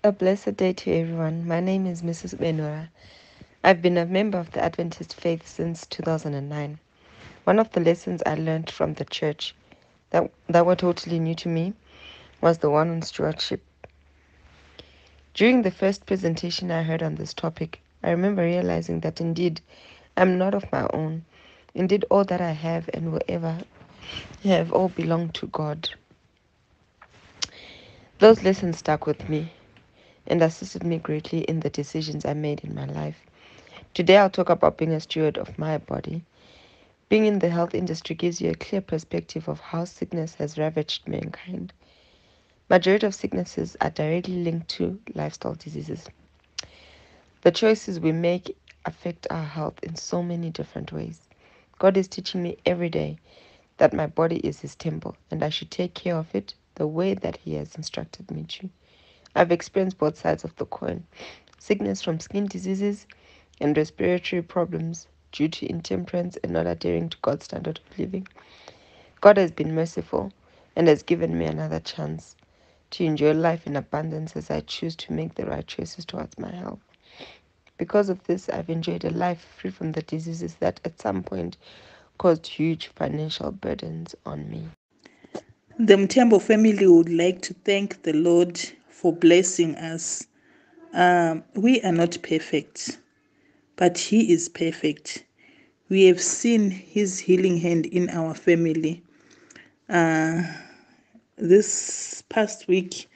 A blessed day to everyone. My name is Mrs. Benura. I've been a member of the Adventist faith since 2009. One of the lessons I learned from the church that were totally new to me was the one on stewardship. During the first presentation I heard on this topic, I remember realizing that indeed I'm not of my own. Indeed, all that I have and will ever have all belong to God. Those lessons stuck with me and assisted me greatly in the decisions I made in my life. Today, I'll talk about being a steward of my body. Being in the health industry gives you a clear perspective of how sickness has ravaged mankind. Majority of sicknesses are directly linked to lifestyle diseases. The choices we make affect our health in so many different ways. God is teaching me every day that my body is His temple and I should take care of it the way that He has instructed me to. I've experienced both sides of the coin: sickness from skin diseases and respiratory problems due to intemperance and not adhering to God's standard of living. God has been merciful and has given me another chance to enjoy life in abundance as I choose to make the right choices towards my health. Because of this, I've enjoyed a life free from the diseases that at some point caused huge financial burdens on me. The Mtembo family would like to thank the Lord for blessing us. We are not perfect, but He is perfect. We have seen His healing hand in our family. This past week,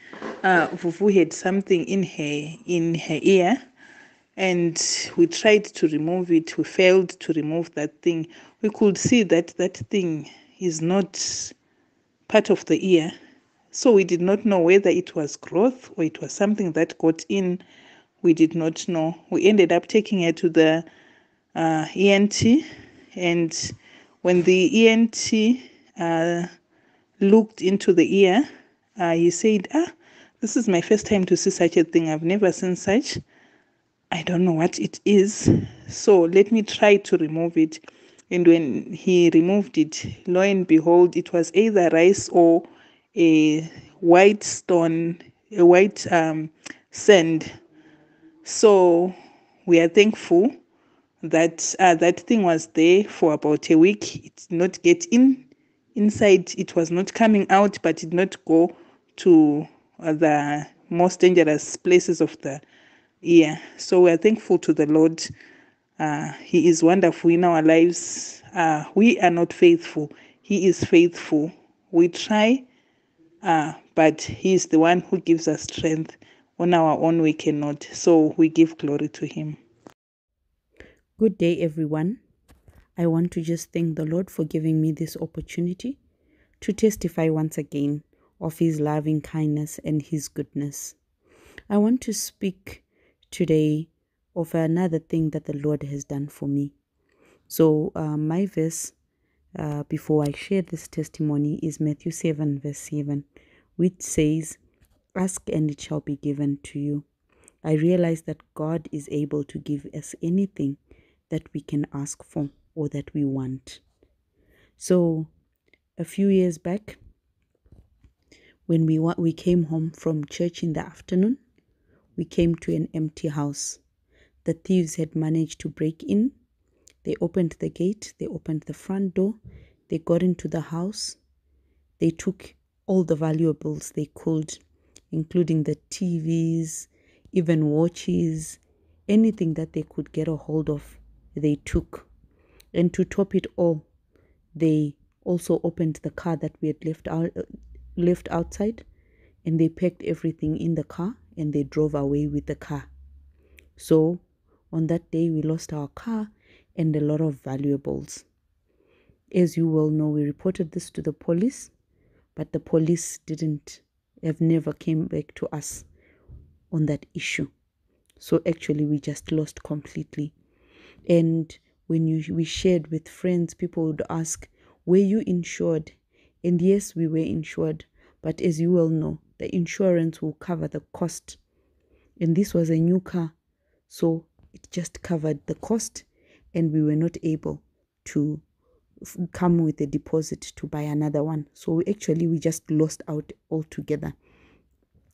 Fufu had something in her ear, and we tried to remove it. We failed to remove that thing. We could see that that thing is not part of the ear. So we did not know whether it was growth or it was something that got in. We did not know. We ended up taking her to the ENT, and when the ENT looked into the ear, he said, this is my first time to see such a thing. I've never seen such. I don't know what it is. So let me try to remove it. And when he removed it, lo and behold, it was either rice or a white stone, a white sand. So we are thankful that that thing was there for about a week. It did not get inside. It was not coming out, but did not go to the most dangerous places of the ear. So we are thankful to the Lord. He is wonderful in our lives. We are not faithful. He is faithful. We try, but He is the one who gives us strength. On our own, we cannot. So we give glory to Him. Good day, everyone. I want to just thank the Lord for giving me this opportunity to testify once again of His loving kindness and His goodness. I want to speak today of another thing that the Lord has done for me. So, my verse before I share this testimony is Matthew 7, verse 7, which says, "Ask and it shall be given to you." I realize that God is able to give us anything that we can ask for or that we want. So, a few years back, when we came home from church in the afternoon, we came to an empty house. The thieves had managed to break in. They opened the gate, they opened the front door, they got into the house. They took all the valuables they could, including the TVs, even watches, anything that they could get a hold of, they took. And to top it all, they also opened the car that we had left outside, and they packed everything in the car and they drove away with the car. So on that day, we lost our car and a lot of valuables. As you well know, we reported this to the police, but the police never came back to us on that issue. So actually, we just lost completely. And when we shared with friends, people would ask, were you insured? And yes, we were insured. But as you well know, the insurance will cover the cost. And this was a new car. So it just covered the cost, and we were not able to come with a deposit to buy another one. So we just lost out altogether.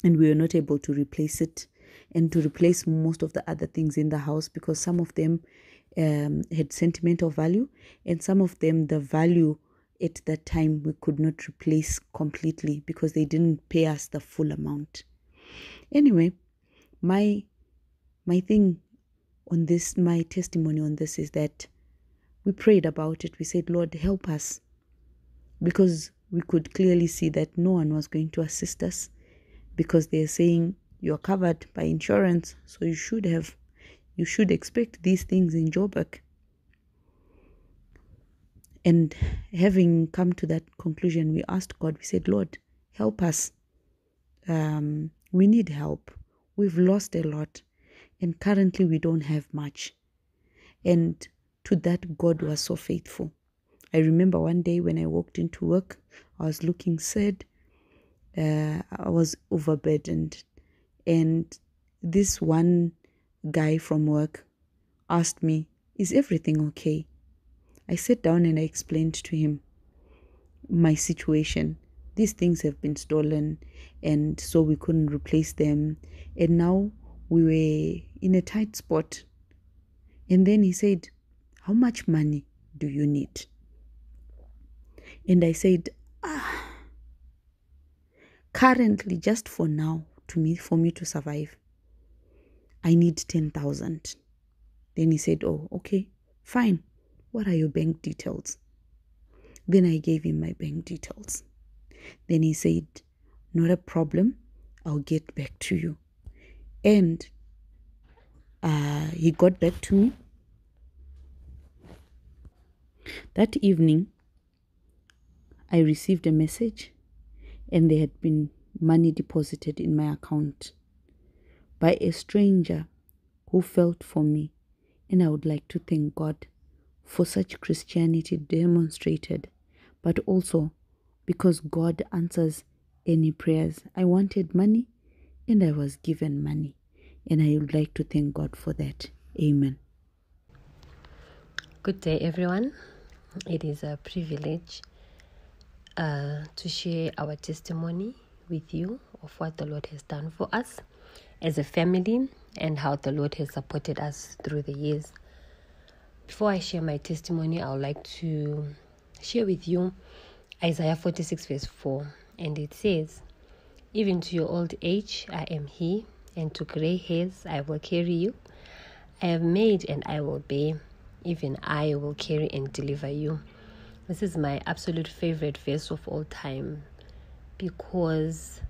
and we were not able to replace it and to replace most of the other things in the house, because some of them had sentimental value, and some of them, the value at that time, we could not replace completely because they didn't pay us the full amount. Anyway, my thing on this, my testimony on this is that we prayed about it. We said, Lord, help us, because we could clearly see that no one was going to assist us, because they're saying you're covered by insurance, so you should expect these things in Joburg. And having come to that conclusion, we asked God, we said, Lord, help us. We need help. We've lost a lot, and currently we don't have much. And to that, God was so faithful. I remember one day when I walked into work, I was looking sad. I was overburdened. And this one guy from work asked me, is everything okay? I sat down and I explained to him my situation. These things have been stolen, and so we couldn't replace them. And now we were in a tight spot. And then he said, how much money do you need? And I said, currently, just for now, for me to survive, I need 10,000. Then he said, oh, okay, fine. What are your bank details? Then I gave him my bank details. Then he said, not a problem, I'll get back to you. And he got back to me. That evening, I received a message, and there had been money deposited in my account by a stranger who felt for me. And I would like to thank God for such Christianity demonstrated, but also because God answers any prayers. I wanted money, and I was given money, and I would like to thank God for that. Amen. Good day, everyone. It is a privilege to share our testimony with you of what the Lord has done for us as a family and how the Lord has supported us through the years. Before I share my testimony, I would like to share with you Isaiah 46 verse 4, and it says, even to your old age I am He, and to gray hairs I will carry you. I have made and I will bear, even I will carry and deliver you. This is my absolute favorite verse of all time, because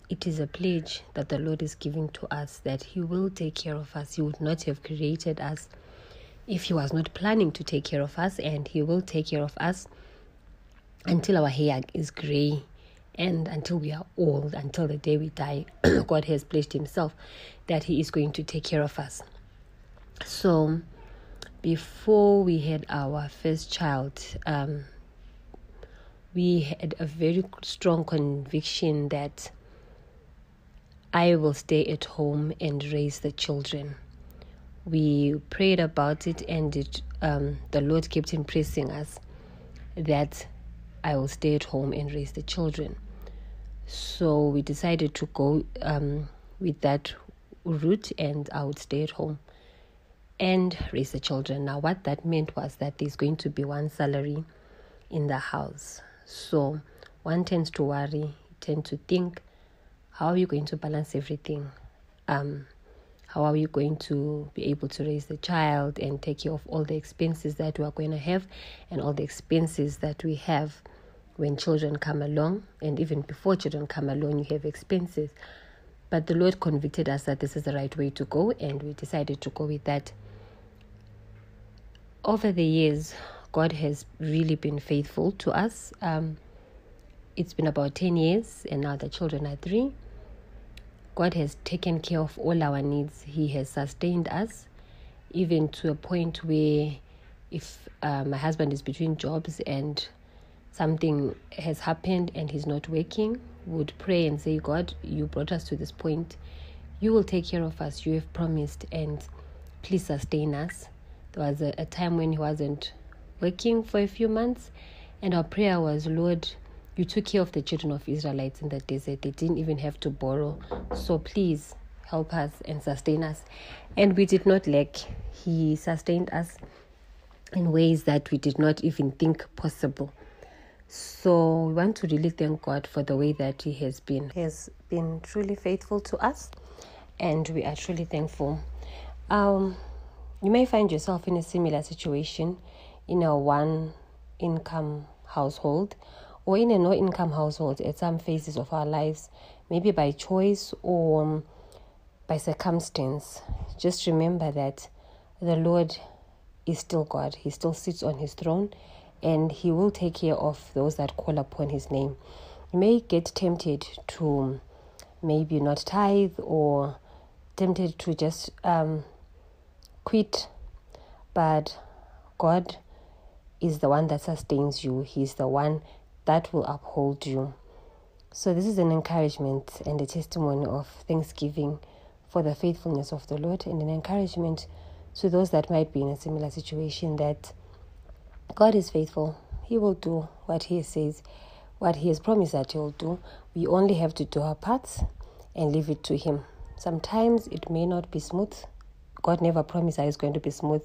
it is a pledge that the Lord is giving to us that He will take care of us. He would not have created us if He was not planning to take care of us, and He will take care of us until our hair is gray and until we are old, until the day we die. God has pledged Himself that He is going to take care of us. So before we had our first child, we had a very strong conviction that I will stay at home and raise the children. We prayed about it, and the Lord kept impressing us that I will stay at home and raise the children. So we decided to go with that route, and I would stay at home and raise the children. Now, what that meant was that there's going to be one salary in the house. So one tends to worry, tend to think, how are you going to balance everything? How are you going to be able to raise the child and take care of all the expenses that we are going to have, and all the expenses that we have when children come along, and even before children come along, you have expenses. But the Lord convicted us that this is the right way to go, and we decided to go with that. Over the years, God has really been faithful to us. It's been about 10 years, and now the children are 3. God has taken care of all our needs. He has sustained us, even to a point where if my husband is between jobs and something has happened and he's not working, would pray and say, God, you brought us to this point. You will take care of us. You have promised, and please sustain us. There was a time when he wasn't working for a few months, and our prayer was, Lord, You took care of the children of Israelites in the desert. They didn't even have to borrow. So please help us and sustain us. And we did not lack. He sustained us in ways that we did not even think possible. So we want to really thank God for the way that He has been. He has been truly faithful to us, and we are truly thankful. You may find yourself in a similar situation in a one-income household or in a no-income household at some phases of our lives, maybe by choice or by circumstance. Just remember that the Lord is still God. He still sits on His throne, and He will take care of those that call upon His name. You may get tempted to maybe not tithe or tempted to just quit, but God is the one that sustains you. He's the one that will uphold you. So this is an encouragement and a testimony of thanksgiving for the faithfulness of the Lord, and an encouragement to those that might be in a similar situation that God is faithful. He will do what He says, what He has promised that He will do. We only have to do our parts and leave it to Him. Sometimes it may not be smooth. God never promised that it's going to be smooth,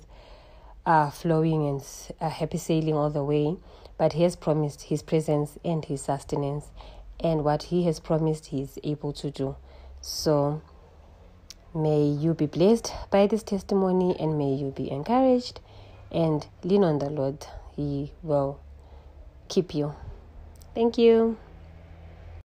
flowing and happy sailing all the way. But He has promised His presence and His sustenance. And what He has promised, He is able to do. So may you be blessed by this testimony, and may you be encouraged and lean on the Lord. He will keep you. Thank you.